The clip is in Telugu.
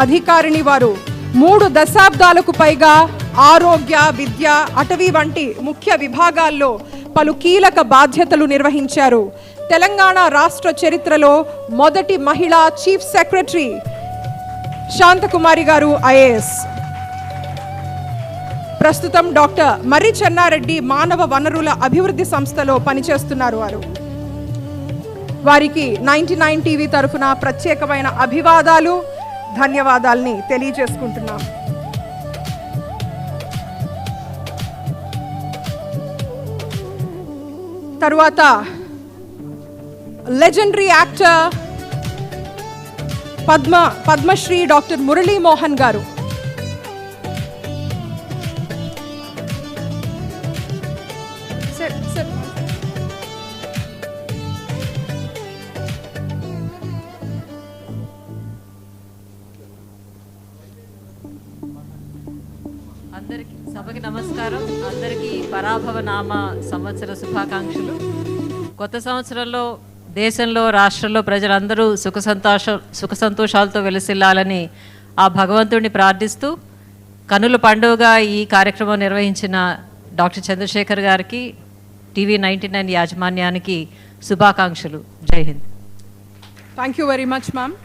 అధికారిని వారు 3 దశాబ్దాలకు పైగా ఆరోగ్య, విద్య, అటవీ వంటి ముఖ్య విభాగాల్లో పలు కీలక బాధ్యతలు నిర్వహించారు. తెలంగాణ రాష్ట్ర చరిత్రలో మొదటి మహిళా చీఫ్ సెక్రటరీ శాంతకుమారి గారు ఐఏఎస్. ప్రస్తుతం డాక్టర్ మర్రి చెన్నారెడ్డి మానవ వనరుల అభివృద్ధి సంస్థలో పనిచేస్తున్నారు. వారికి 99 టీవీ తరఫున ప్రత్యేకమైన అభివాదాలు, ధన్యవాదాలని తెలియజేసుకుంటున్నాం. తరువాత legendary actor Padmashri doctor Murali Mohan garu. అందరికీ సభకి నమస్కారం. అందరికీ పరాభవ నామ సంవత్సర శుభాకాంక్షలు. కొత్త సంవత్సరంలో దేశంలో, రాష్ట్రంలో ప్రజలందరూ సుఖ సంతోషాలతో వెలసిల్లాలని ఆ భగవంతుడిని ప్రార్థిస్తూ కనుల పండుగగా ఈ కార్యక్రమం నిర్వహించిన డాక్టర్ చంద్రశేఖర్ గారికి, టీవీ 99 యాజమాన్యానికి శుభాకాంక్షలు. జై Hind. Thank you very much ma'am.